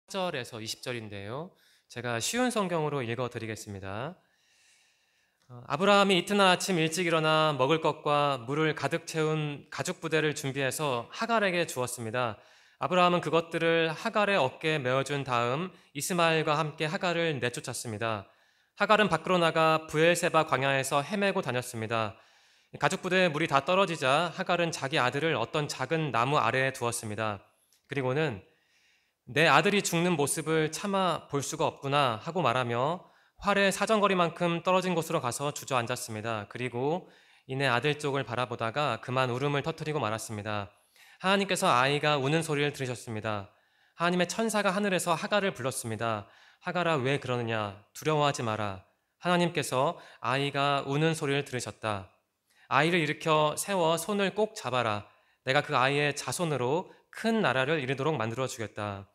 4절에서 20절인데요. 제가 쉬운 성경으로 읽어드리겠습니다. 아브라함이 이튿날 아침 일찍 일어나 먹을 것과 물을 가득 채운 가죽 부대를 준비해서 하갈에게 주었습니다. 아브라함은 그것들을 하갈의 어깨에 메어준 다음 이스마엘과 함께 하갈을 내쫓았습니다. 하갈은 밖으로 나가 브엘세바 광야에서 헤매고 다녔습니다. 가죽 부대에 물이 다 떨어지자 하갈은 자기 아들을 어떤 작은 나무 아래에 두었습니다. 그리고는 내 아들이 죽는 모습을 차마 볼 수가 없구나 하고 말하며 활의 사정거리만큼 떨어진 곳으로 가서 주저앉았습니다. 그리고 이내 아들 쪽을 바라보다가 그만 울음을 터뜨리고 말았습니다. 하나님께서 아이가 우는 소리를 들으셨습니다. 하나님의 천사가 하늘에서 하갈을 불렀습니다. 하갈아, 왜 그러느냐? 두려워하지 마라. 하나님께서 아이가 우는 소리를 들으셨다. 아이를 일으켜 세워 손을 꼭 잡아라. 내가 그 아이의 자손으로 큰 나라를 이루도록 만들어 주겠다.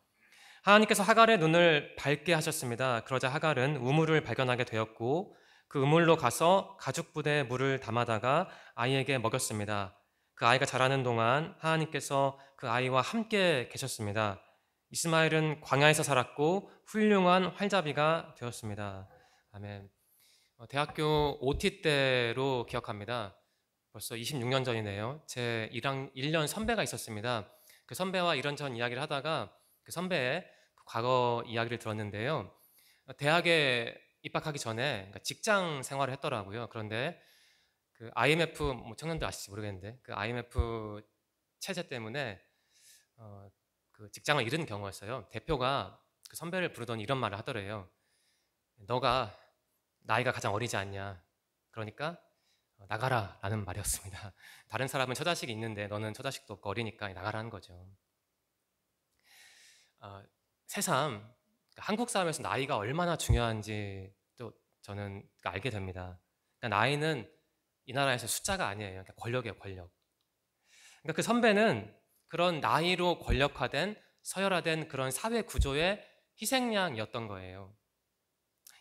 하나님께서 하갈의 눈을 밝게 하셨습니다. 그러자 하갈은 우물을 발견하게 되었고 그 우물로 가서 가죽 부대에 물을 담아다가 아이에게 먹였습니다. 그 아이가 자라는 동안 하나님께서 그 아이와 함께 계셨습니다. 이스마엘은 광야에서 살았고 훌륭한 활자비가 되었습니다. 아멘. 대학교 OT 때로 기억합니다. 벌써 26년 전이네요. 제 1년 선배가 있었습니다. 그 선배와 이런저런 이야기를 하다가 그 선배의 과거 이야기를 들었는데요. 대학에 입학하기 전에 그러니까 직장 생활을 했더라고요. 그런데 그 IMF, 뭐 청년들 아실지 모르겠는데 그 IMF 체제 때문에 그 직장을 잃은 경우였어요. 대표가 그 선배를 부르더니 이런 말을 하더래요. 너가 나이가 가장 어리지 않냐. 그러니까 나가라 라는 말이었습니다. 다른 사람은 처자식이 있는데 너는 처자식도 없고 어리니까 나가라는 거죠. 새삼 한국 사회에서 나이가 얼마나 중요한지 또 저는 알게 됩니다. 그러니까 나이는 이 나라에서 숫자가 아니에요. 그러니까 권력이에요, 권력. 그러니까 그 선배는 그런 나이로 권력화된 서열화된 그런 사회 구조의 희생양이었던 거예요.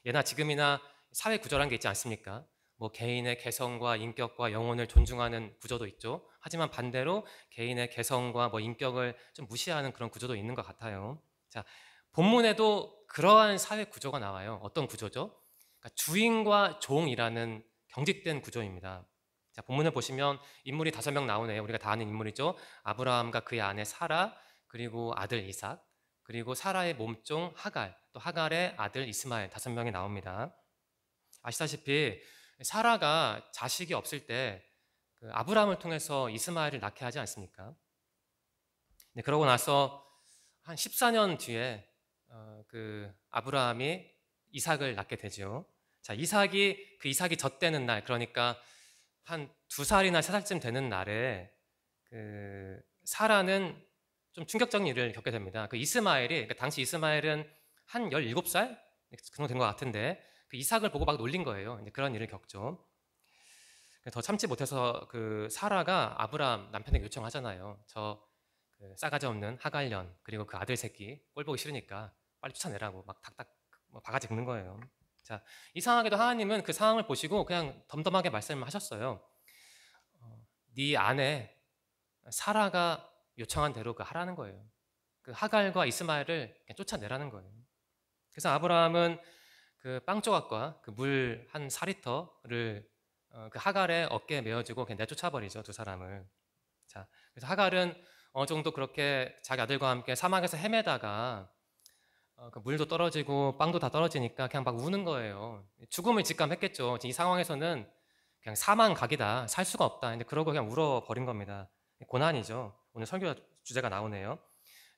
예나 지금이나 사회 구조란 게 있지 않습니까? 뭐 개인의 개성과 인격과 영혼을 존중하는 구조도 있죠. 하지만 반대로 개인의 개성과 뭐 인격을 좀 무시하는 그런 구조도 있는 것 같아요. 자, 본문에도 그러한 사회 구조가 나와요. 어떤 구조죠? 그러니까 주인과 종이라는 경직된 구조입니다. 자, 본문을 보시면 인물이 5명 나오네요. 우리가 다 아는 인물이죠. 아브라함과 그의 아내 사라, 그리고 아들 이삭, 그리고 사라의 몸종 하갈, 또 하갈의 아들 이스마엘 5명이 나옵니다. 아시다시피 사라가 자식이 없을 때 그 아브라함을 통해서 이스마엘을 낳게 하지 않습니까? 네, 그러고 나서 한 14년 뒤에 그 아브라함이 이삭을 낳게 되죠. 자, 이삭이 젖되는 날, 그러니까 한 2살이나 3살쯤 되는 날에 그 사라는 좀 충격적인 일을 겪게 됩니다. 그 이스마엘이, 그러니까 당시 이스마엘은 한 17살? 그 정도 된 것 같은데 그 이삭을 보고 막 놀린 거예요. 이제 그런 일을 겪죠. 더 참지 못해서 그 사라가 아브라함 남편에게 요청하잖아요. 그 싸가지 없는 하갈년 그리고 그 아들 새끼 꼴 보기 싫으니까 빨리 쫓아내라고 막 닥닥 뭐 바가지 긁는 거예요. 자, 이상하게도 하나님은 그 상황을 보시고 그냥 덤덤하게 말씀을 하셨어요. 네 아내 사라가 요청한 대로 그 하라는 거예요. 그 하갈과 이스마엘을 그냥 쫓아내라는 거예요. 그래서 아브라함은 그 빵 조각과 그 물 한 4리터를 그 하갈의 어깨에 메어주고 그냥 내쫓아버리죠, 두 사람을. 자, 그래서 하갈은 어느 정도 그렇게 자기 아들과 함께 사막에서 헤매다가 그 물도 떨어지고 빵도 다 떨어지니까 그냥 막 우는 거예요. 죽음을 직감했겠죠. 이 상황에서는 그냥 사망 각이다, 살 수가 없다. 근데 그러고 그냥 울어버린 겁니다. 고난이죠. 오늘 설교 주제가 나오네요.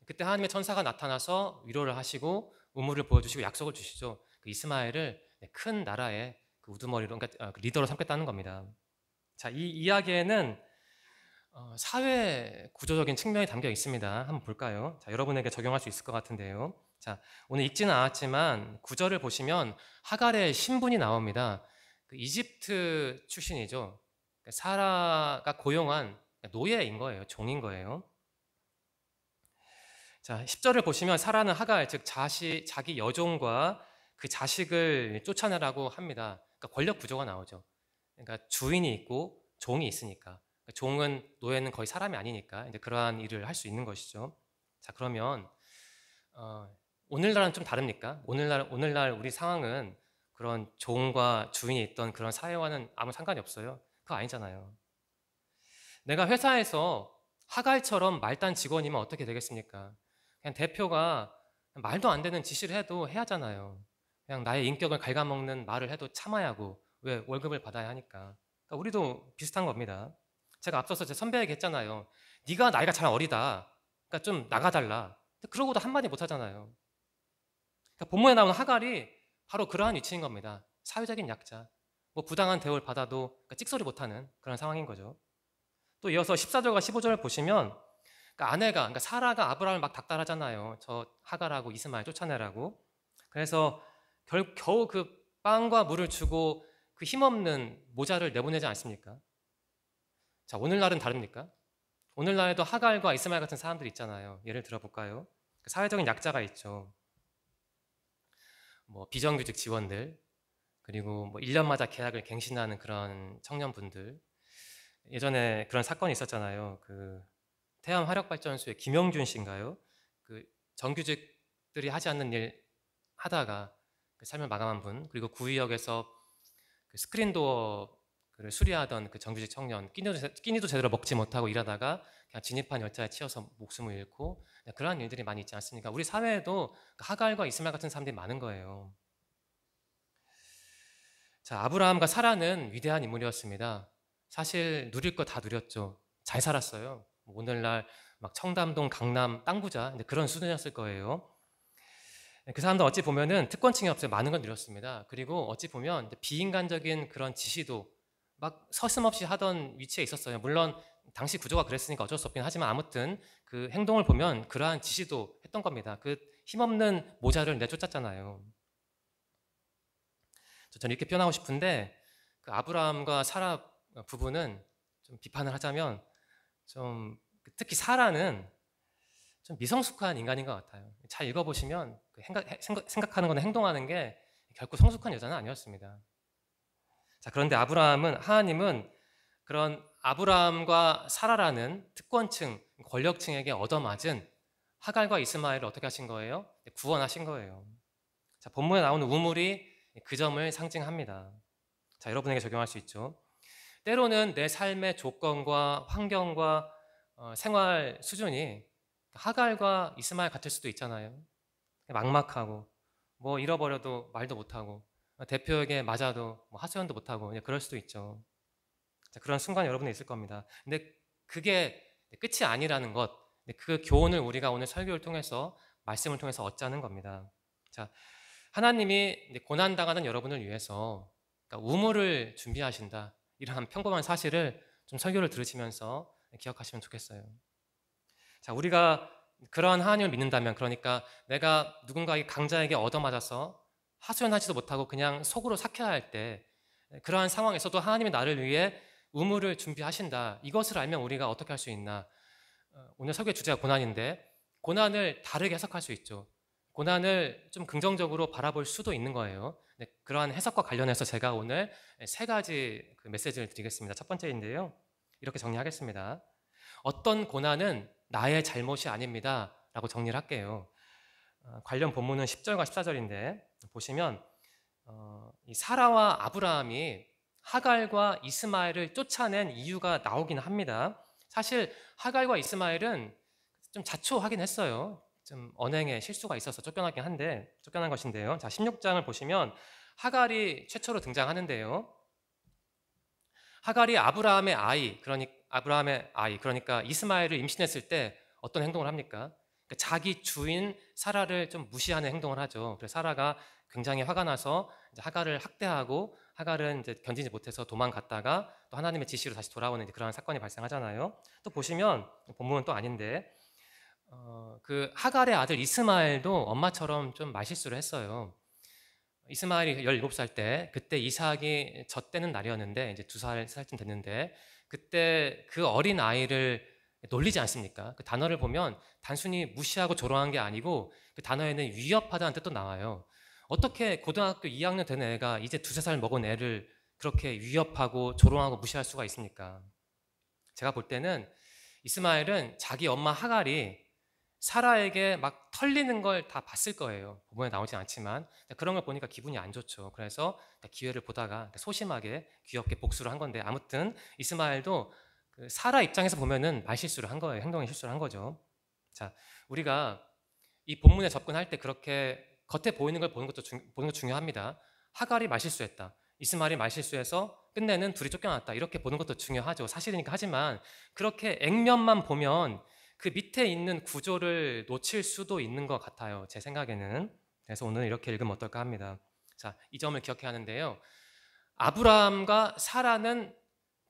그때 하나님의 천사가 나타나서 위로를 하시고 우물을 보여주시고 약속을 주시죠. 그 이스마엘을 큰 나라의 그 우두머리로, 그러니까 그 리더로 삼겠다는 겁니다. 자, 이 이야기에는 사회 구조적인 측면이 담겨 있습니다. 한번 볼까요? 자, 여러분에게 적용할 수 있을 것 같은데요. 자, 오늘 읽지는 않았지만 구절을 보시면 하갈의 신분이 나옵니다. 그 이집트 출신이죠. 그러니까 사라가 고용한 노예인 거예요. 종인 거예요. 자, 10절을 보시면 사라는 하갈, 즉 자기 여종과 그 자식을 쫓아내라고 합니다. 그러니까 권력 구조가 나오죠. 그러니까 주인이 있고 종이 있으니까. 그러니까 종은, 노예는 거의 사람이 아니니까 이제 그러한 일을 할 수 있는 것이죠. 자, 그러면 오늘날은 좀 다릅니까? 오늘날 우리 상황은 그런 종과 주인이 있던 그런 사회와는 아무 상관이 없어요. 그거 아니잖아요. 내가 회사에서 하갈처럼 말단 직원이면 어떻게 되겠습니까? 그냥 대표가 말도 안 되는 지시를 해도 해야 하잖아요. 그냥 나의 인격을 갉아먹는 말을 해도 참아야 하고, 왜? 월급을 받아야 하니까. 그러니까 우리도 비슷한 겁니다. 제가 앞서서 제 선배에게 했잖아요. 네가 나이가 잘 어리다. 그러니까 좀 나가달라. 근데 그러고도 한마디 못 하잖아요. 그러니까 본문에 나오는 하갈이 바로 그러한 위치인 겁니다. 사회적인 약자. 뭐 부당한 대우를 받아도 그러니까 찍소리 못하는 그런 상황인 거죠. 또 이어서 14절과 15절을 보시면 그러니까 그러니까 사라가 아브라함을 막 닥달하잖아요. 저 하갈하고 이스마엘 쫓아내라고. 그래서 겨우 그 빵과 물을 주고 그 힘없는 모자를 내보내지 않습니까? 자, 오늘날은 다릅니까? 오늘날에도 하갈과 이스마엘 같은 사람들이 있잖아요. 예를 들어볼까요? 사회적인 약자가 있죠. 뭐 비정규직 지원들, 그리고 뭐 1년마다 계약을 갱신하는 그런 청년분들. 예전에 그런 사건이 있었잖아요. 그 태안 화력발전소의 김영준 씨인가요? 그 정규직들이 하지 않는 일 하다가 그 삶을 마감한 분, 그리고 구의역에서 그 스크린도어를 수리하던 그 정규직 청년, 끼니도 제대로 먹지 못하고 일하다가 그냥 진입한 열차에 치여서 목숨을 잃고 그러한 일들이 많이 있지 않습니까? 우리 사회에도 하갈과 이스마엘 같은 사람들이 많은 거예요. 자, 아브라함과 사라는 위대한 인물이었습니다. 사실 누릴 거 다 누렸죠. 잘 살았어요. 오늘날 막 청담동, 강남, 땅 부자 그런 수준이었을 거예요. 그 사람들 어찌 보면은 특권층이 없어요. 많은 걸 누렸습니다. 그리고 어찌 보면 비인간적인 그런 지시도 막 서슴없이 하던 위치에 있었어요. 물론 당시 구조가 그랬으니까 어쩔 수 없긴 하지만 아무튼 그 행동을 보면 그러한 지시도 했던 겁니다. 그 힘없는 모자를 내쫓았잖아요. 저는 이렇게 표현하고 싶은데 그 아브라함과 사라 부부는 좀 비판을 하자면 좀 특히 사라는 좀 미성숙한 인간인 것 같아요. 잘 읽어보시면 생각하는 거나 행동하는 게 결코 성숙한 여자는 아니었습니다. 자, 그런데 하나님은 그런 아브라함과 사라라는 특권층, 권력층에게 얻어맞은 하갈과 이스마엘을 어떻게 하신 거예요? 구원하신 거예요. 자, 본문에 나오는 우물이 그 점을 상징합니다. 자, 여러분에게 적용할 수 있죠. 때로는 내 삶의 조건과 환경과 생활 수준이 하갈과 이스마엘 같을 수도 있잖아요. 막막하고 뭐 잃어버려도 말도 못하고 대표에게 맞아도 뭐 하소연도 못하고 그럴 수도 있죠. 자, 그런 순간 여러분이 있을 겁니다. 근데 그게 끝이 아니라는 것, 그 교훈을 우리가 오늘 설교를 통해서 말씀을 통해서 얻자는 겁니다. 자, 하나님이 고난당하는 여러분을 위해서 그러니까 우물을 준비하신다. 이러한 평범한 사실을 좀 설교를 들으시면서 기억하시면 좋겠어요. 자, 우리가 그러한 하나님을 믿는다면, 그러니까 내가 누군가의 강자에게 얻어맞아서 하소연하지도 못하고 그냥 속으로 삭혀야 할 때, 그러한 상황에서도 하나님이 나를 위해 우물을 준비하신다. 이것을 알면 우리가 어떻게 할 수 있나? 오늘 설교의 주제가 고난인데 고난을 다르게 해석할 수 있죠. 고난을 좀 긍정적으로 바라볼 수도 있는 거예요. 그러한 해석과 관련해서 제가 오늘 세 가지 그 메시지를 드리겠습니다. 첫 번째인데요. 이렇게 정리하겠습니다. 어떤 고난은 나의 잘못이 아닙니다. 라고 정리를 할게요. 관련 본문은 10절과 14절인데 보시면 이 사라와 아브라함이 하갈과 이스마엘을 쫓아낸 이유가 나오긴 합니다. 사실 하갈과 이스마엘은 좀 자초하긴 했어요. 좀 언행에 실수가 있어서 쫓겨난 것인데요. 자, 16장을 보시면 하갈이 최초로 등장하는데요. 하갈이 아브라함의 아이, 그러니까 이스마엘을 임신했을 때 어떤 행동을 합니까? 그러니까 자기 주인 사라를 좀 무시하는 행동을 하죠. 그래서 사라가 굉장히 화가 나서 이제 하갈을 학대하고 하갈은 이제 견디지 못해서 도망갔다가 또 하나님의 지시로 다시 돌아오는 그런 사건이 발생하잖아요. 또 보시면 본문은 또 아닌데 그 하갈의 아들 이스마엘도 엄마처럼 좀 말실수를 했어요. 이스마엘이 17살 때 그때 이삭이 젖대는 날이었는데 이제 2살쯤 됐는데 그때 그 어린 아이를 놀리지 않습니까? 그 단어를 보면 단순히 무시하고 조롱한 게 아니고 그 단어에는 위협하다는 뜻도 나와요. 어떻게 고등학교 2학년 된 애가 이제 2~3살 먹은 애를 그렇게 위협하고 조롱하고 무시할 수가 있습니까? 제가 볼 때는 이스마엘은 자기 엄마 하갈이 사라에게 막 털리는 걸 다 봤을 거예요. 본문에 나오진 않지만 그런 걸 보니까 기분이 안 좋죠. 그래서 기회를 보다가 소심하게 귀엽게 복수를 한 건데, 아무튼 이스마엘도 그 사라 입장에서 보면은 말실수를 한 거예요. 행동의 실수를 한 거죠. 자, 우리가 이 본문에 접근할 때 그렇게 겉에 보이는 걸 보는 거 중요합니다. 하갈이 말실수했다, 이스마엘이 말실수해서 끝내는 둘이 쫓겨났다, 이렇게 보는 것도 중요하죠. 사실이니까. 하지만 그렇게 액면만 보면 그 밑에 있는 구조를 놓칠 수도 있는 것 같아요, 제 생각에는. 그래서 오늘 이렇게 읽으면 어떨까 합니다. 자, 이 점을 기억해야 하는데요. 아브라함과 사라는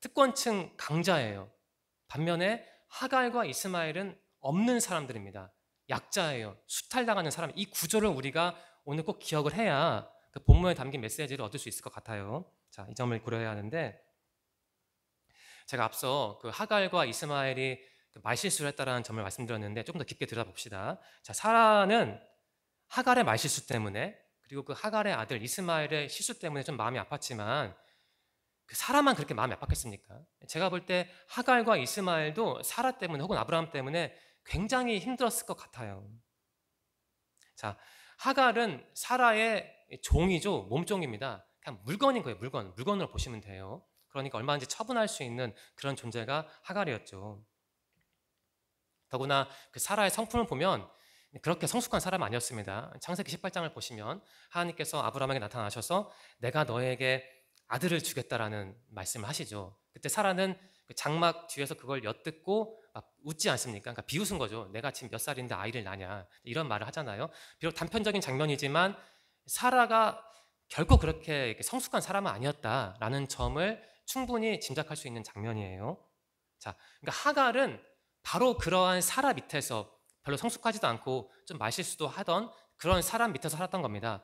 특권층 강자예요. 반면에 하갈과 이스마엘은 없는 사람들입니다. 약자예요. 수탈당하는 사람. 이 구조를 우리가 오늘 꼭 기억을 해야 그 본문에 담긴 메시지를 얻을 수 있을 것 같아요. 자, 이 점을 고려해야 하는데, 제가 앞서 그 하갈과 이스마엘이 말실수를 했다라는 점을 말씀드렸는데 조금 더 깊게 들여다봅시다. 자, 사라는 하갈의 말실수 때문에, 그리고 그 하갈의 아들 이스마엘의 실수 때문에 좀 마음이 아팠지만 그 사라만 그렇게 마음이 아팠겠습니까? 제가 볼 때 하갈과 이스마엘도 사라 때문에 혹은 아브라함 때문에 굉장히 힘들었을 것 같아요. 자, 하갈은 사라의 종이죠. 몸종입니다. 그냥 물건인 거예요. 물건으로 보시면 돼요. 그러니까 얼마든지 처분할 수 있는 그런 존재가 하갈이었죠. 더구나 그 사라의 성품을 보면 그렇게 성숙한 사람 아니었습니다. 창세기 18장을 보시면 하나님께서 아브라함에게 나타나셔서 내가 너에게 아들을 주겠다라는 말씀을 하시죠. 그때 사라는 그 장막 뒤에서 그걸 엿듣고 막 웃지 않습니까? 그러니까 비웃은 거죠. 내가 지금 몇 살인데 아이를 낳냐, 이런 말을 하잖아요. 비록 단편적인 장면이지만 사라가 결코 그렇게 성숙한 사람은 아니었다라는 점을 충분히 짐작할 수 있는 장면이에요. 자, 그러니까 하갈은 바로 그러한 사라 밑에서 별로 성숙하지도 않고 좀 말실수도 하던 그런 사람 밑에서 살았던 겁니다.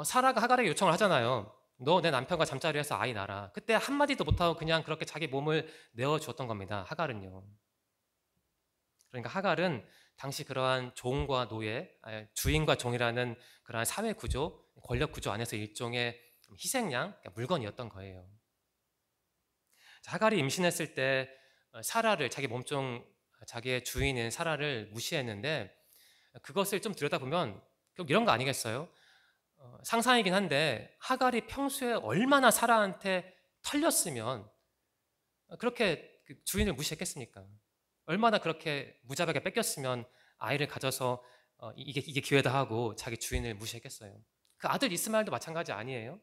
사라가 하갈에게 요청을 하잖아요. 너 내 남편과 잠자리에서 아이 낳아라. 그때 한마디도 못하고 그냥 그렇게 자기 몸을 내어주었던 겁니다. 하갈은요. 그러니까 하갈은 당시 그러한 종과 노예, 주인과 종이라는 그러한 사회 구조, 권력 구조 안에서 일종의 희생양, 그러니까 물건이었던 거예요. 하갈이 임신했을 때 사라를, 자기 몸종, 자기의 주인인 사라를 무시했는데, 그것을 좀 들여다보면 결국 이런 거 아니겠어요? 상상이긴 한데 하갈이 평소에 얼마나 사라한테 털렸으면 그렇게 그 주인을 무시했겠습니까? 얼마나 그렇게 무자비하게 뺏겼으면 아이를 가져서 이게 기회다 하고 자기 주인을 무시했겠어요? 그 아들 이스마엘도 마찬가지 아니에요?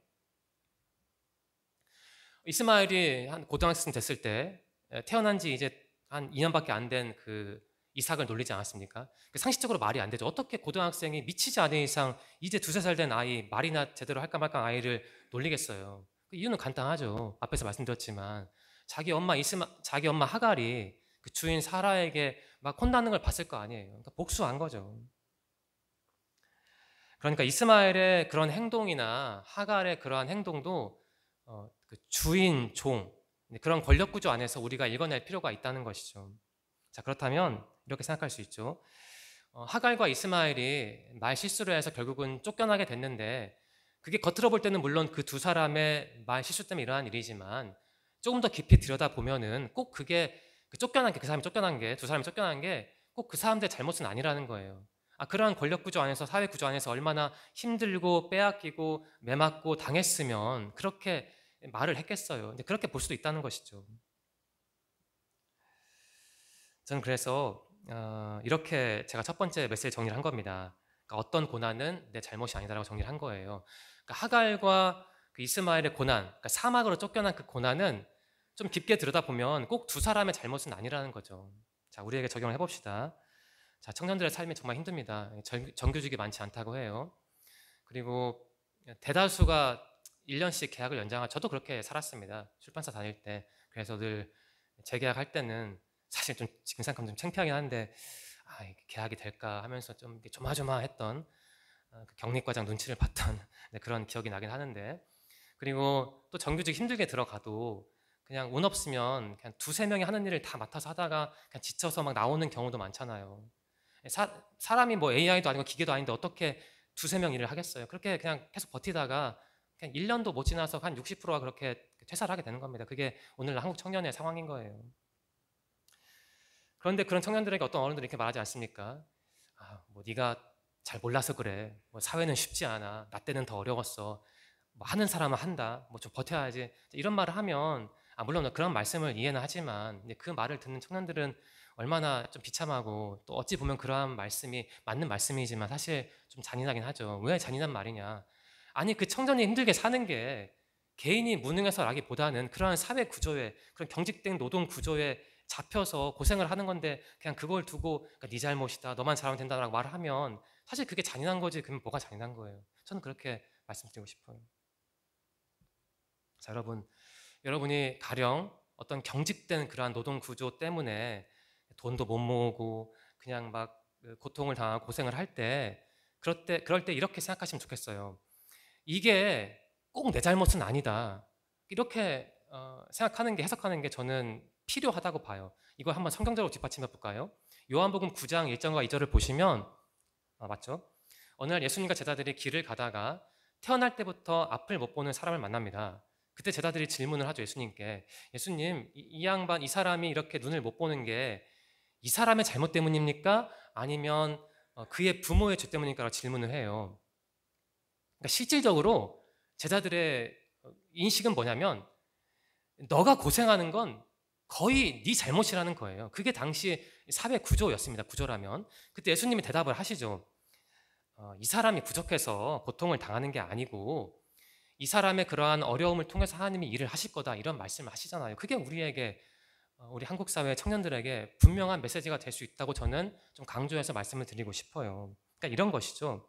이스마엘이 한 고등학생 됐을 때 태어난 지 이제 한 2년밖에 안 된 그 이삭을 놀리지 않았습니까? 상식적으로 말이 안 되죠. 어떻게 고등학생이 미치지 않은 이상 이제 두세 살 된 아이, 말이나 제대로 할까 말까 아이를 놀리겠어요? 그 이유는 간단하죠. 앞에서 말씀드렸지만 자기 엄마 하갈이 그 주인 사라에게 막 혼나는 걸 봤을 거 아니에요. 그러니까 복수한 거죠. 그러니까 이스마엘의 그런 행동이나 하갈의 그러한 행동도 그 주인, 종, 그런 권력 구조 안에서 우리가 읽어낼 필요가 있다는 것이죠. 자, 그렇다면 이렇게 생각할 수 있죠. 하갈과 이스마엘이 말 실수를 해서 결국은 쫓겨나게 됐는데, 그게 겉으로 볼 때는 물론 그 두 사람의 말 실수 때문에 일어난 일이지만 조금 더 깊이 들여다보면은 꼭 그게 그 사람이 쫓겨난 게, 두 사람이 쫓겨난 게 꼭 그 사람들의 잘못은 아니라는 거예요. 그러한 권력 구조 안에서, 사회 구조 안에서 얼마나 힘들고 빼앗기고 매맞고 당했으면 그렇게 말을 했겠어요. 근데 그렇게 볼 수도 있다는 것이죠. 저는 그래서 이렇게 제가 첫 번째 메시지 정리를 한 겁니다. 그러니까 어떤 고난은 내 잘못이 아니다라고 정리를 한 거예요. 그러니까 하갈과 그 이스마엘의 고난, 그러니까 사막으로 쫓겨난 그 고난은 좀 깊게 들여다보면 꼭 두 사람의 잘못은 아니라는 거죠. 자, 우리에게 적용을 해봅시다. 자, 청년들의 삶이 정말 힘듭니다. 정규직이 많지 않다고 해요. 그리고 대다수가 1년씩 계약을 연장하고, 저도 그렇게 살았습니다. 출판사 다닐 때. 그래서 늘 재계약할 때는 사실 좀 지금 생각하면 좀 창피하긴 한데 이게 계약이 될까 하면서 좀 조마조마했던 그 경리과장 눈치를 봤던 그런 기억이 나긴 하는데, 그리고 또 정규직 힘들게 들어가도 그냥 운 없으면 그냥 두세 명이 하는 일을 다 맡아서 하다가 그냥 지쳐서 막 나오는 경우도 많잖아요. 사람이 뭐 AI도 아니고 기계도 아닌데 어떻게 두세 명 일을 하겠어요? 그렇게 그냥 계속 버티다가 그냥 1년도 못 지나서 한 60%가 그렇게 퇴사를 하게 되는 겁니다. 그게 오늘날 한국 청년의 상황인 거예요. 그런데 그런 청년들에게 어떤 어른들이 이렇게 말하지 않습니까? 뭐 네가 잘 몰라서 그래. 뭐 사회는 쉽지 않아. 나 때는 더 어려웠어. 뭐 하는 사람은 한다. 뭐 좀 버텨야지. 이런 말을 하면 물론 그런 말씀을 이해는 하지만 그 말을 듣는 청년들은 얼마나 좀 비참하고 또 어찌 보면 그러한 말씀이 맞는 말씀이지만 사실 좀 잔인하긴 하죠. 왜 잔인한 말이냐? 아니 그 청년이 힘들게 사는 게 개인이 무능해서라기보다는 그러한 사회 구조에 그런 경직된 노동 구조에 잡혀서 고생을 하는 건데 그냥 그걸 두고 그러니까 네 잘못이다 너만 잘하면 된다라고 말을 하면 사실 그게 잔인한 거지. 그러면 뭐가 잔인한 거예요? 저는 그렇게 말씀드리고 싶어요. 자, 여러분이 가령 어떤 경직된 그러한 노동 구조 때문에 돈도 못 모으고 그냥 막 고통을 당하고 고생을 할 때 그럴 때 이렇게 생각하시면 좋겠어요. 이게 꼭 내 잘못은 아니다. 이렇게 생각하는 게 해석하는 게 저는 필요하다고 봐요. 이걸 한번 성경적으로 뒷받침해 볼까요? 요한복음 9장 1절과 2절을 보시면 맞죠? 어느 날 예수님과 제자들이 길을 가다가 태어날 때부터 앞을 못 보는 사람을 만납니다. 그때 제자들이 질문을 하죠. 예수님께. 예수님, 이 양반, 이 사람이 이렇게 눈을 못 보는 게 이 사람의 잘못 때문입니까? 아니면 그의 부모의 죄 때문입니까? 라고 질문을 해요. 그러니까 실질적으로 제자들의 인식은 뭐냐면 너가 고생하는 건 거의 네 잘못이라는 거예요. 그게 당시 사회 구조였습니다. 구조라면. 그때 예수님이 대답을 하시죠. 이 사람이 부족해서 고통을 당하는 게 아니고 이 사람의 그러한 어려움을 통해서 하나님이 일을 하실 거다 이런 말씀을 하시잖아요. 그게 우리에게 우리 한국 사회 청년들에게 분명한 메시지가 될 수 있다고 저는 좀 강조해서 말씀을 드리고 싶어요. 그러니까 이런 것이죠.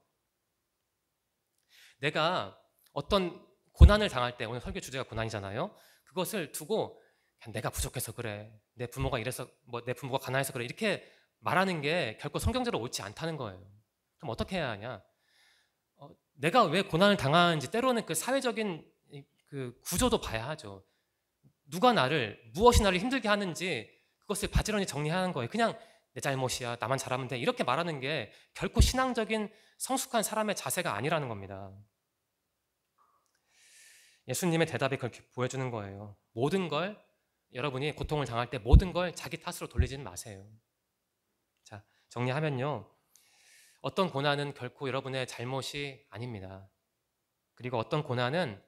내가 어떤 고난을 당할 때, 오늘 설교 주제가 고난이잖아요. 그것을 두고 그냥 내가 부족해서 그래, 내 부모가 이래서 뭐 내 부모가 가난해서 그래 이렇게 말하는 게 결코 성경적으로 옳지 않다는 거예요. 그럼 어떻게 해야 하냐? 내가 왜 고난을 당하는지 때로는 그 사회적인 그 구조도 봐야 하죠. 무엇이 나를 힘들게 하는지 그것을 바지런히 정리하는 거예요. 그냥 내 잘못이야, 나만 잘하면 돼 이렇게 말하는 게 결코 신앙적인 성숙한 사람의 자세가 아니라는 겁니다. 예수님의 대답이 그렇게 보여주는 거예요. 모든 걸 여러분이 고통을 당할 때 모든 걸 자기 탓으로 돌리지는 마세요. 자, 정리하면요. 어떤 고난은 결코 여러분의 잘못이 아닙니다. 그리고 어떤 고난은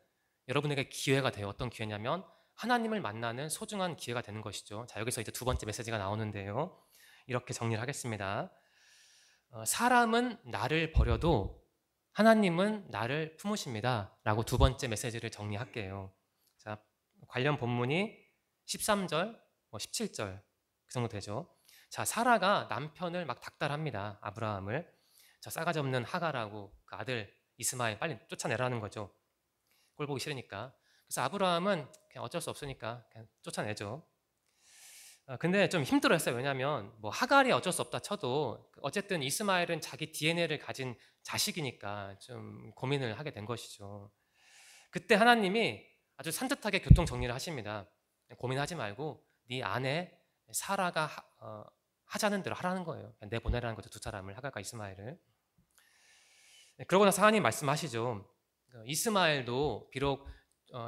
여러분에게 기회가 돼요. 어떤 기회냐면 하나님을 만나는 소중한 기회가 되는 것이죠. 자, 여기서 이제 두 번째 메시지가 나오는데요. 이렇게 정리를 하겠습니다. 사람은 나를 버려도 하나님은 나를 품으십니다. 라고 두 번째 메시지를 정리할게요. 자, 관련 본문이 13절, 17절 그 정도 되죠. 자, 사라가 남편을 막 닥달합니다. 아브라함을. 자, 싸가지 없는 하가라고 그 아들 이스마엘 빨리 쫓아내라는 거죠. 꼴 보기 싫으니까. 그래서 아브라함은 그냥 어쩔 수 없으니까 그냥 쫓아내죠. 근데 좀 힘들어했어요. 왜냐하면 뭐 하갈이 어쩔 수 없다 쳐도 어쨌든 이스마엘은 자기 DNA를 가진 자식이니까 좀 고민을 하게 된 것이죠. 그때 하나님이 아주 산뜻하게 교통 정리를 하십니다. 고민하지 말고 네 아내 사라가 하자는 대로 하라는 거예요. 내보내라는 거죠. 두 사람을, 하갈과 이스마엘을. 그러고 나서 하나님 말씀하시죠. 이스마엘도 비록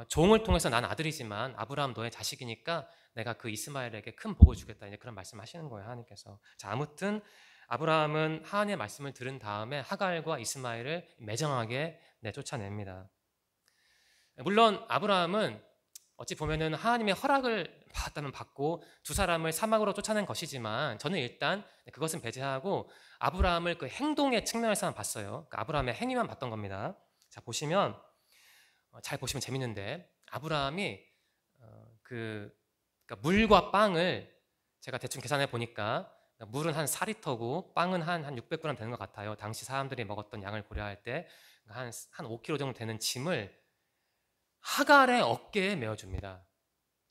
종을 통해서 난 아들이지만 아브라함 너의 자식이니까 내가 그 이스마엘에게 큰 복을 주겠다. 이제 그런 말씀하시는 거예요. 하나님께서. 자, 아무튼 아브라함은 하나님의 말씀을 들은 다음에 하갈과 이스마엘을 매정하게 쫓아냅니다. 물론 아브라함은 어찌 보면은 하나님의 허락을 받았다면 받고 두 사람을 사막으로 쫓아낸 것이지만 저는 일단 그것은 배제하고 아브라함을 그 행동의 측면에서만 봤어요. 그러니까 아브라함의 행위만 봤던 겁니다. 자, 보시면 잘 보시면 재밌는데 아브라함이 그러니까 물과 빵을 제가 대충 계산해 보니까 물은 한 4리터고 빵은 한 600g 되는 것 같아요. 당시 사람들이 먹었던 양을 고려할 때 한 5kg 정도 되는 짐을 하갈의 어깨에 메어줍니다.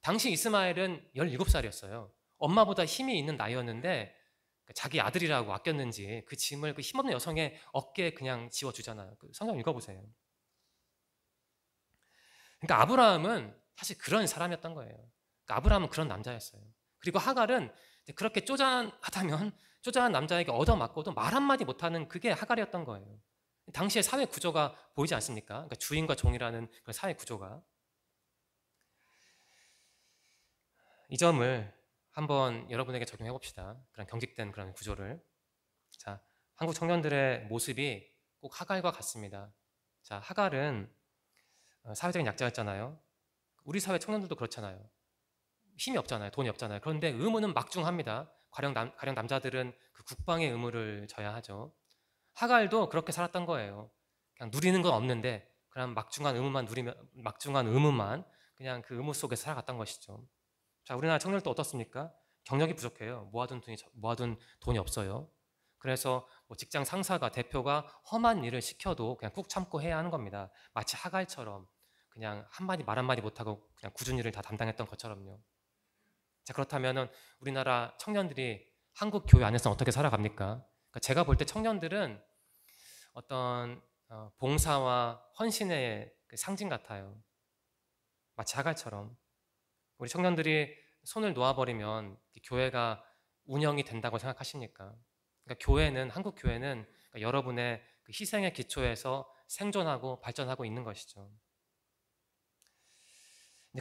당시 이스마엘은 17살이었어요. 엄마보다 힘이 있는 나이였는데 자기 아들이라고 아꼈는지 그 짐을 그 힘없는 여성의 어깨에 그냥 지워주잖아요. 성경 읽어보세요. 그러니까 아브라함은 사실 그런 사람이었던 거예요. 그러니까 아브라함은 그런 남자였어요. 그리고 하갈은 그렇게 쪼잔하다면 쪼잔한 남자에게 얻어맞고도 말 한마디 못하는 그게 하갈이었던 거예요. 당시의 사회 구조가 보이지 않습니까? 그러니까 주인과 종이라는 그런 사회 구조가. 이 점을 한번 여러분에게 적용해 봅시다. 그런 경직된 그런 구조를. 자, 한국 청년들의 모습이 꼭 하갈과 같습니다. 자, 하갈은 사회적인 약자였잖아요. 우리 사회 청년들도 그렇잖아요. 힘이 없잖아요. 돈이 없잖아요. 그런데 의무는 막중합니다. 가령 남자들은 그 국방의 의무를 져야 하죠. 하갈도 그렇게 살았던 거예요. 그냥 누리는 건 없는데 그냥 막중한 의무만 그냥 그 의무 속에 살아갔던 것이죠. 자, 우리나라 청년들도 어떻습니까? 경력이 부족해요. 모아둔 돈이 없어요. 그래서 뭐 직장 상사가 대표가 험한 일을 시켜도 그냥 꾹 참고 해야 하는 겁니다. 마치 하갈처럼 그냥 말 한마디 못하고 그냥 굳은 일을 다 담당했던 것처럼요. 자, 그렇다면은 우리나라 청년들이 한국 교회 안에서 어떻게 살아갑니까? 그러니까 제가 볼 때 청년들은 어떤 봉사와 헌신의 그 상징 같아요. 마치 하갈처럼 우리 청년들이 손을 놓아버리면 교회가 운영이 된다고 생각하십니까? 그러니까 한국 교회는 그러니까 여러분의 그 희생의 기초에서 생존하고 발전하고 있는 것이죠.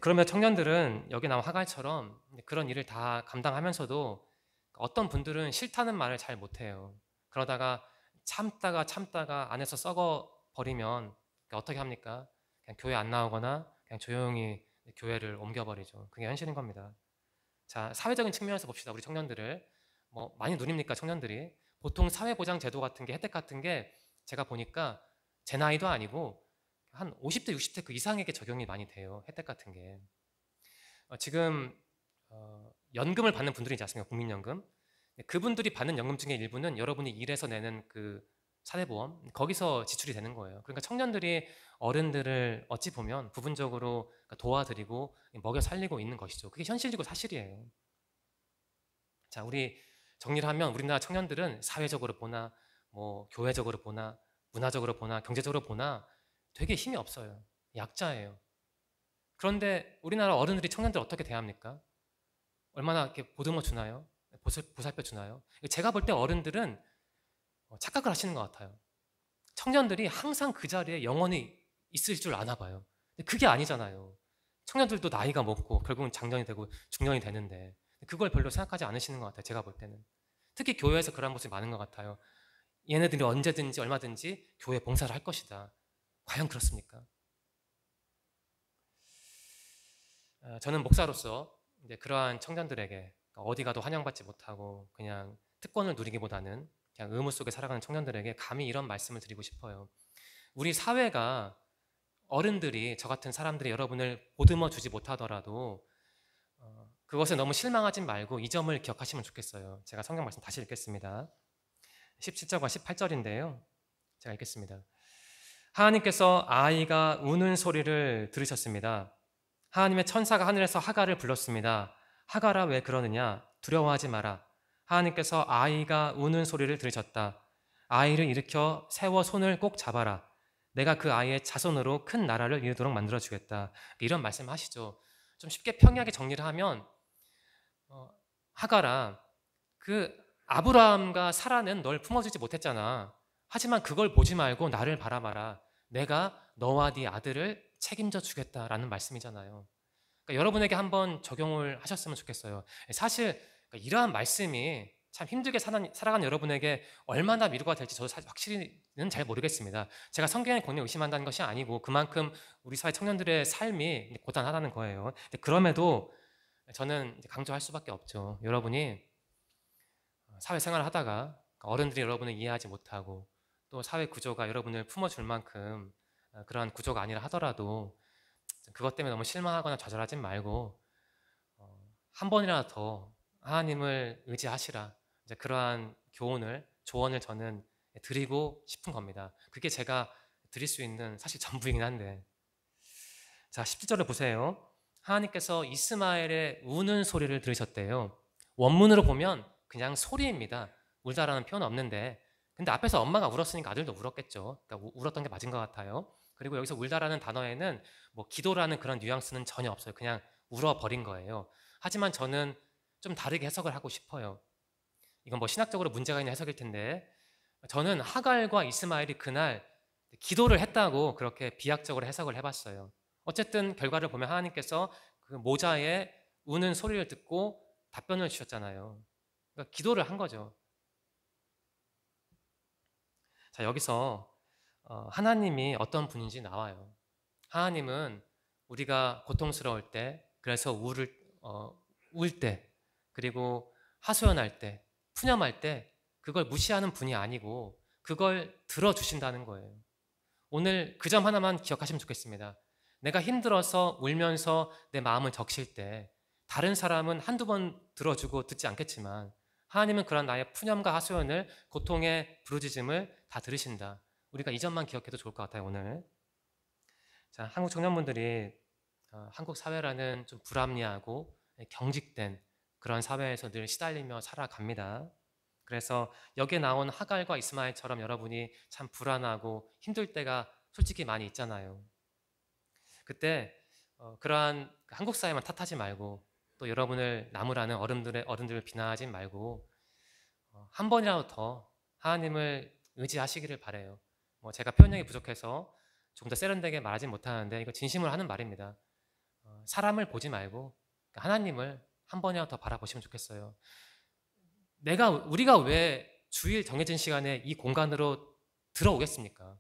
그러면 청년들은 여기 나온 하갈처럼 그런 일을 다 감당하면서도 어떤 분들은 싫다는 말을 잘 못해요. 그러다가 참다가 안에서 썩어 버리면 어떻게 합니까? 그냥 교회 안 나오거나 그냥 조용히 교회를 옮겨버리죠. 그게 현실인 겁니다. 자, 사회적인 측면에서 봅시다. 우리 청년들을 뭐 많이 누립니까? 청년들이 보통 사회보장 제도 같은 게 혜택 같은 게 제가 보니까 제 나이도 아니고 한 50대, 60대 그 이상에게 적용이 많이 돼요. 혜택 같은 게. 지금 연금을 받는 분들이 있지 않습니까? 국민연금. 그분들이 받는 연금 중에 일부는 여러분이 일해서 내는 그 사대보험 거기서 지출이 되는 거예요. 그러니까 청년들이 어른들을 어찌 보면 부분적으로 도와드리고 먹여 살리고 있는 것이죠. 그게 현실이고 사실이에요. 자, 우리 정리를 하면 우리나라 청년들은 사회적으로 보나 뭐 교회적으로 보나 문화적으로 보나 경제적으로 보나 되게 힘이 없어요. 약자예요. 그런데 우리나라 어른들이 청년들 어떻게 대합니까? 얼마나 이렇게 보듬어 주나요? 보살펴 주나요? 제가 볼 때 어른들은 착각을 하시는 것 같아요. 청년들이 항상 그 자리에 영원히 있을 줄 아나 봐요. 근데 그게 아니잖아요. 청년들도 나이가 먹고 결국은 장년이 되고 중년이 되는데 그걸 별로 생각하지 않으시는 것 같아요. 제가 볼 때는. 특히 교회에서 그런 모습이 많은 것 같아요. 얘네들이 언제든지 얼마든지 교회 봉사를 할 것이다. 과연 그렇습니까? 저는 목사로서 이제 그러한 청년들에게 어디 가도 환영받지 못하고 그냥 특권을 누리기보다는 그냥 의무 속에 살아가는 청년들에게 감히 이런 말씀을 드리고 싶어요. 우리 사회가 어른들이 저 같은 사람들이 여러분을 보듬어 주지 못하더라도 그것에 너무 실망하지 말고 이 점을 기억하시면 좋겠어요. 제가 성경 말씀 다시 읽겠습니다. 17절과 18절인데요. 제가 읽겠습니다. 하나님께서 아이가 우는 소리를 들으셨습니다. 하나님의 천사가 하늘에서 하갈을 불렀습니다. 하갈아, 왜 그러느냐? 두려워하지 마라. 하나님께서 아이가 우는 소리를 들으셨다. 아이를 일으켜 세워 손을 꼭 잡아라. 내가 그 아이의 자손으로 큰 나라를 이루도록 만들어주겠다. 이런 말씀 하시죠. 좀 쉽게 평이하게 정리를 하면 하갈아, 그 아브라함과 사라는 널 품어주지 못했잖아. 하지만 그걸 보지 말고 나를 바라봐라. 내가 너와 네 아들을 책임져 주겠다라는 말씀이잖아요. 그러니까 여러분에게 한번 적용을 하셨으면 좋겠어요. 사실 이러한 말씀이 참 힘들게 살아가는 여러분에게 얼마나 위로가 될지 저도 사실 확실히는 잘 모르겠습니다. 제가 성경의 권위를 의심한다는 것이 아니고 그만큼 우리 사회 청년들의 삶이 고단하다는 거예요. 그럼에도 저는 강조할 수밖에 없죠. 여러분이 사회생활을 하다가 어른들이 여러분을 이해하지 못하고 또 사회 구조가 여러분을 품어줄 만큼 그러한 구조가 아니라 하더라도 그것 때문에 너무 실망하거나 좌절하지 말고 한 번이라도 더 하나님을 의지하시라. 이제 그러한 조언을 저는 드리고 싶은 겁니다. 그게 제가 드릴 수 있는 사실 전부이긴 한데. 자, 17절을 보세요. 하나님께서 이스마엘의 우는 소리를 들으셨대요. 원문으로 보면 그냥 소리입니다. 울다라는 표현은 없는데 근데 앞에서 엄마가 울었으니까 아들도 울었겠죠. 그러니까 울었던 게 맞은 것 같아요. 그리고 여기서 울다라는 단어에는 뭐 기도라는 그런 뉘앙스는 전혀 없어요. 그냥 울어버린 거예요. 하지만 저는 좀 다르게 해석을 하고 싶어요. 이건 뭐 신학적으로 문제가 있는 해석일 텐데 저는 하갈과 이스마엘이 그날 기도를 했다고 그렇게 비약적으로 해석을 해봤어요. 어쨌든 결과를 보면 하나님께서 그 모자의 우는 소리를 듣고 답변을 주셨잖아요. 그러니까 기도를 한 거죠. 자, 여기서 하나님이 어떤 분인지 나와요. 하나님은 우리가 고통스러울 때, 그래서 울 때, 그리고 하소연할 때, 푸념할 때 그걸 무시하는 분이 아니고 그걸 들어주신다는 거예요. 오늘 그 점 하나만 기억하시면 좋겠습니다. 내가 힘들어서 울면서 내 마음을 적실 때 다른 사람은 한두 번 들어주고 듣지 않겠지만 하나님은 그런 나의 푸념과 하소연을, 고통의 부르짖음을 다 들으신다. 우리가 이 점만 기억해도 좋을 것 같아요, 오늘. 자, 한국 청년분들이 한국 사회라는 좀 불합리하고 경직된 그런 사회에서 늘 시달리며 살아갑니다. 그래서 여기에 나온 하갈과 이스마엘처럼 여러분이 참 불안하고 힘들 때가 솔직히 많이 있잖아요. 그때 그러한 한국 사회만 탓하지 말고 또 여러분을 나무라는 어른들을 비난하지 말고 한 번이라도 더 하나님을 의지하시기를 바래요. 뭐 제가 표현력이 부족해서 조금 더 세련되게 말하진 못하는데 이거 진심으로 하는 말입니다. 사람을 보지 말고 하나님을 한 번이라도 더 바라보시면 좋겠어요. 우리가 왜 주일 정해진 시간에 이 공간으로 들어오겠습니까?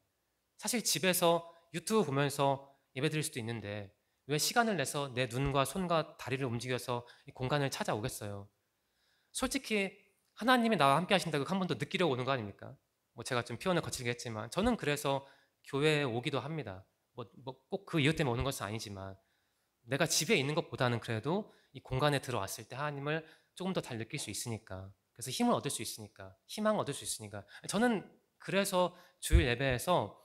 사실 집에서 유튜브 보면서 예배드릴 수도 있는데 왜 시간을 내서 내 눈과 손과 다리를 움직여서 이 공간을 찾아오겠어요? 솔직히 하나님이 나와 함께 하신다고 한 번 더 느끼려고 오는 거 아닙니까? 뭐 제가 좀 표현을 거칠게 했지만 저는 그래서 교회에 오기도 합니다. 뭐 꼭 그 이유 때문에 오는 것은 아니지만 내가 집에 있는 것보다는 그래도 이 공간에 들어왔을 때 하나님을 조금 더 잘 느낄 수 있으니까, 그래서 힘을 얻을 수 있으니까, 희망을 얻을 수 있으니까, 저는 그래서 주일 예배에서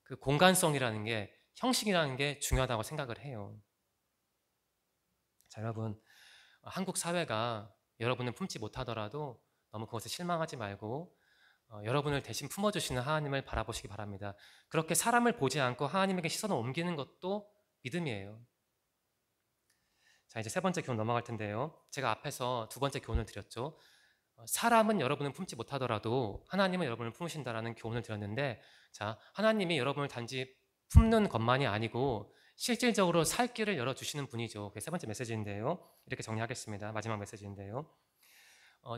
그 공간성이라는 게, 형식이라는 게 중요하다고 생각을 해요. 자, 여러분, 한국 사회가 여러분을 품지 못하더라도 너무 그것에 실망하지 말고 여러분을 대신 품어주시는 하나님을 바라보시기 바랍니다. 그렇게 사람을 보지 않고 하나님에게 시선을 옮기는 것도 믿음이에요. 자, 이제 세 번째 교훈 넘어갈 텐데요. 제가 앞에서 두 번째 교훈을 드렸죠. 사람은 여러분을 품지 못하더라도 하나님은 여러분을 품으신다라는 교훈을 드렸는데, 자, 하나님이 여러분을 단지 품는 것만이 아니고 실질적으로 살 길을 열어주시는 분이죠. 그게 세 번째 메시지인데요. 이렇게 정리하겠습니다. 마지막 메시지인데요.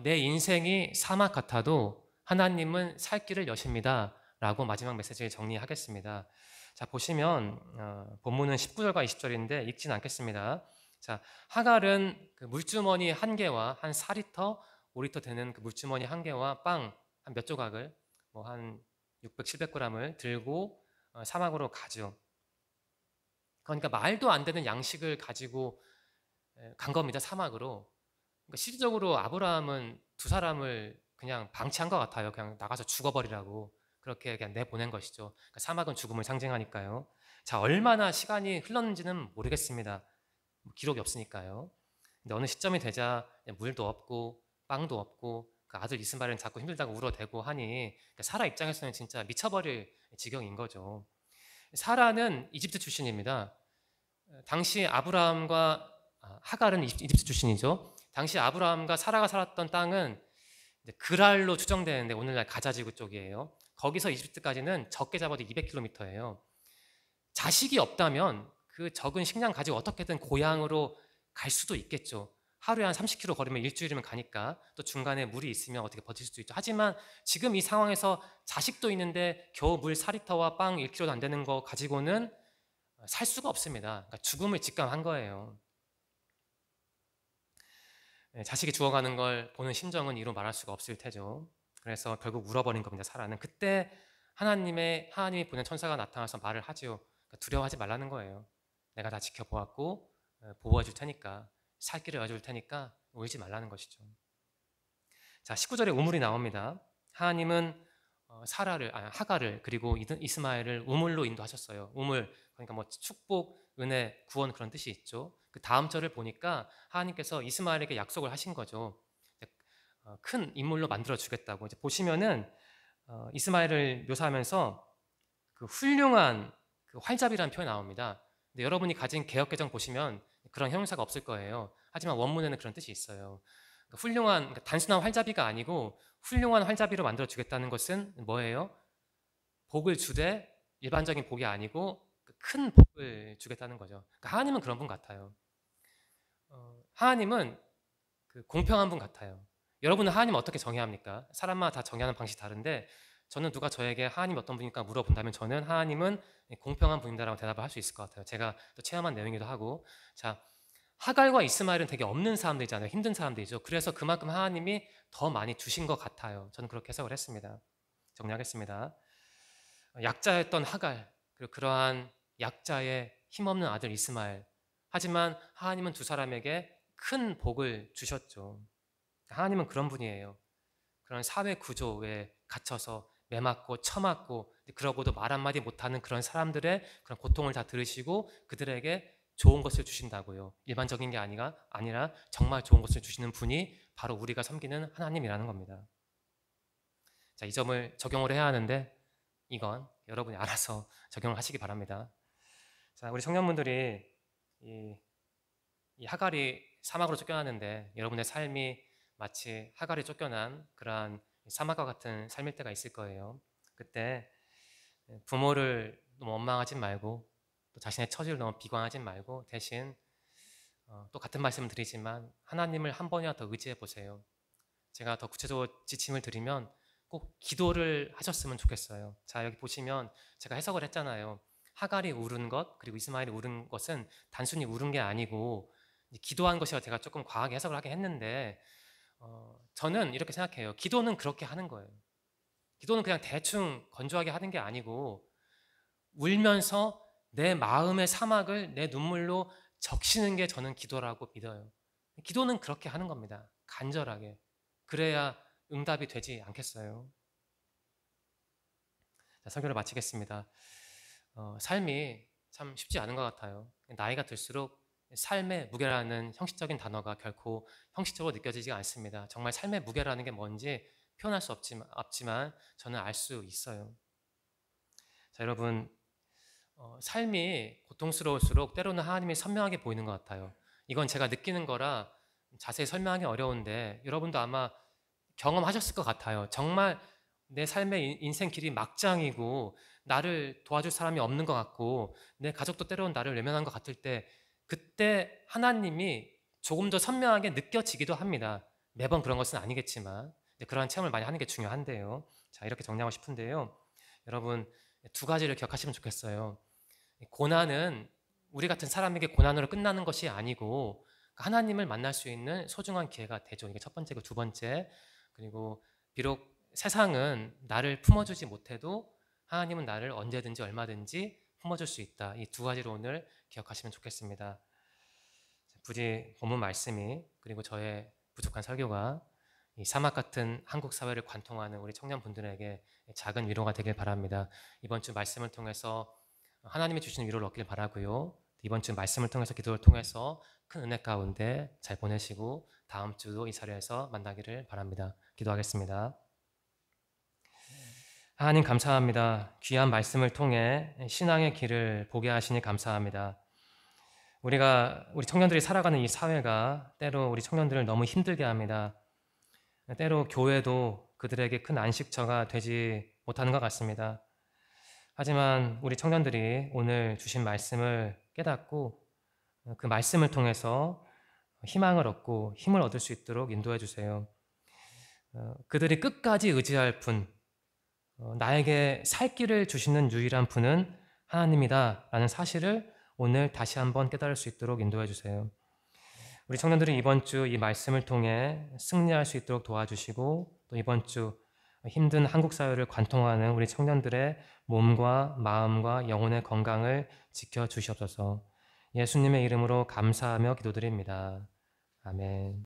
내 인생이 사막 같아도 하나님은 살 길을 여십니다. 라고 마지막 메시지를 정리하겠습니다. 자, 보시면 본문은 19절과 20절인데 읽진 않겠습니다. 자, 하갈은 그 물주머니 한 개와 한 4리터, 5리터 되는 그 물주머니 한 개와 빵 한 몇 조각을, 뭐 한 600, 700g을 들고 사막으로 가죠. 그러니까 말도 안 되는 양식을 가지고 간 겁니다, 사막으로. 그러니까 실질적으로 아브라함은 두 사람을 그냥 방치한 것 같아요. 그냥 나가서 죽어버리라고 그렇게 그냥 내보낸 것이죠. 그러니까 사막은 죽음을 상징하니까요. 자, 얼마나 시간이 흘렀는지는 모르겠습니다. 기록이 없으니까요. 근데 어느 시점이 되자 물도 없고 빵도 없고 그 아들 이스마엘은 자꾸 힘들다고 울어대고 하니 사라 입장에서는 진짜 미쳐버릴 지경인 거죠. 사라는 이집트 출신입니다. 당시 아브라함과 하갈은 이집트 출신이죠. 당시 아브라함과 사라가 살았던 땅은 그랄로 추정되는데 오늘날 가자지구 쪽이에요. 거기서 이집트까지는 적게 잡아도 200km예요. 자식이 없다면 그 적은 식량 가지고 어떻게든 고향으로 갈 수도 있겠죠. 하루에 한 30km 걸으면 일주일이면 가니까, 또 중간에 물이 있으면 어떻게 버틸 수도 있죠. 하지만 지금 이 상황에서 자식도 있는데 겨우 물 4리터와 빵 1kg도 안 되는 거 가지고는 살 수가 없습니다. 그러니까 죽음을 직감한 거예요. 자식이 죽어가는 걸 보는 심정은 이루 말할 수가 없을 테죠. 그래서 결국 울어버린 겁니다, 사라는. 그때 하나님이 보낸 천사가 나타나서 말을 하지요. 그러니까 두려워하지 말라는 거예요. 내가 다 지켜보았고 보호해 줄 테니까, 살 길을 여줄 테니까 울지 말라는 것이죠. 자, 19절에 우물이 나옵니다. 하나님은 하갈을 그리고 이스마엘을 우물로 인도하셨어요. 우물, 그러니까 뭐 축복, 은혜, 구원 그런 뜻이 있죠. 그 다음 절을 보니까 하나님께서 이스마엘에게 약속을 하신 거죠. 큰 인물로 만들어 주겠다고. 이제 보시면은 이스마엘을 묘사하면서 그 훌륭한 그 활잡이라는 표현이 나옵니다. 근데 여러분이 가진 개역개정 보시면 그런 형용사가 없을 거예요. 하지만 원문에는 그런 뜻이 있어요. 그러니까 단순한 활잡이가 아니고 훌륭한 활잡이로 만들어 주겠다는 것은 뭐예요? 복을 주되 일반적인 복이 아니고 큰 복을 주겠다는 거죠. 그러니까 하나님은 그런 분 같아요. 하나님은 그 그 공평한 분 같아요. 여러분은 하나님 어떻게 정의합니까? 사람마다 다 정의하는 방식이 다른데 저는 누가 저에게 하나님 어떤 분일까 물어본다면 저는 하나님은 공평한 분이다라고 대답을 할 수 있을 것 같아요. 제가 또 체험한 내용이기도 하고. 자, 하갈과 이스마엘은 되게 없는 사람들이잖아요. 힘든 사람들이죠. 그래서 그만큼 하나님이 더 많이 주신 것 같아요. 저는 그렇게 해석을 했습니다. 정리하겠습니다. 약자였던 하갈, 그리고 그러한 약자의 힘없는 아들 이스마엘. 하지만 하나님은 두 사람에게 큰 복을 주셨죠. 하나님은 그런 분이에요. 그런 사회 구조에 갇혀서 매맞고 처맞고 그러고도 말 한마디 못하는 그런 사람들의 그런 고통을 다 들으시고 그들에게 좋은 것을 주신다고요. 일반적인 게 아니라 정말 좋은 것을 주시는 분이 바로 우리가 섬기는 하나님이라는 겁니다. 자, 이 점을 적용을 해야 하는데 이건 여러분이 알아서 적용을 하시기 바랍니다. 자, 우리 청년분들이 이 하갈이 사막으로 쫓겨나는데 여러분의 삶이 마치 하갈이 쫓겨난 그러한 사막과 같은 삶일 때가 있을 거예요. 그때 부모를 너무 원망하지 말고 또 자신의 처지를 너무 비관하지 말고 대신 또 같은 말씀을 드리지만 하나님을 한 번이라도 더 의지해 보세요. 제가 더 구체적으로 지침을 드리면 꼭 기도를 하셨으면 좋겠어요. 자, 여기 보시면 제가 해석을 했잖아요. 하갈이 울은 것 그리고 이스마엘이 울은 것은 단순히 울은 게 아니고 기도한 것이라 제가 조금 과하게 해석을 하긴 했는데 저는 이렇게 생각해요. 기도는 그렇게 하는 거예요. 기도는 그냥 대충 건조하게 하는 게 아니고 울면서 내 마음의 사막을 내 눈물로 적시는 게 저는 기도라고 믿어요. 기도는 그렇게 하는 겁니다. 간절하게. 그래야 응답이 되지 않겠어요? 자, 설교를 마치겠습니다. 삶이 참 쉽지 않은 것 같아요. 나이가 들수록 삶의 무게라는 형식적인 단어가 결코 형식적으로 느껴지지 않습니다. 정말 삶의 무게라는 게 뭔지 표현할 수 없지만 저는 알 수 있어요. 자, 여러분, 삶이 고통스러울수록 때로는 하나님이 선명하게 보이는 것 같아요. 이건 제가 느끼는 거라 자세히 설명하기 어려운데 여러분도 아마 경험하셨을 것 같아요. 정말 내 삶의 인생 길이 막장이고 나를 도와줄 사람이 없는 것 같고 내 가족도 때로는 나를 외면한 것 같을 때 그때 하나님이 조금 더 선명하게 느껴지기도 합니다. 매번 그런 것은 아니겠지만 그러한 체험을 많이 하는 게 중요한데요. 자, 이렇게 정리하고 싶은데요. 여러분, 두 가지를 기억하시면 좋겠어요. 고난은 우리 같은 사람에게 고난으로 끝나는 것이 아니고 하나님을 만날 수 있는 소중한 기회가 되죠. 이게 첫 번째고 두 번째. 그리고 비록 세상은 나를 품어주지 못해도 하나님은 나를 언제든지 얼마든지 품어줄 수 있다. 이 두 가지를 오늘 기억하시면 좋겠습니다. 부디 본문 말씀이 그리고 저의 부족한 설교가 이 사막 같은 한국 사회를 관통하는 우리 청년분들에게 작은 위로가 되길 바랍니다. 이번 주 말씀을 통해서 하나님이 주시는 위로를 얻길 바라고요. 이번 주 말씀을 통해서 기도를 통해서 큰 은혜 가운데 잘 보내시고 다음 주도 이 자리에서 만나기를 바랍니다. 기도하겠습니다. 하나님 감사합니다. 귀한 말씀을 통해 신앙의 길을 보게 하시니 감사합니다. 우리 청년들이 살아가는 이 사회가 때로 우리 청년들을 너무 힘들게 합니다. 때로 교회도 그들에게 큰 안식처가 되지 못하는 것 같습니다. 하지만 우리 청년들이 오늘 주신 말씀을 깨닫고 그 말씀을 통해서 희망을 얻고 힘을 얻을 수 있도록 인도해 주세요. 그들이 끝까지 의지할 분, 나에게 살 길을 주시는 유일한 분은 하나님이다 라는 사실을 오늘 다시 한번 깨달을 수 있도록 인도해 주세요. 우리 청년들이 이번 주 이 말씀을 통해 승리할 수 있도록 도와주시고 또 이번 주 힘든 한국 사회를 관통하는 우리 청년들의 몸과 마음과 영혼의 건강을 지켜주시옵소서. 예수님의 이름으로 감사하며 기도드립니다. 아멘.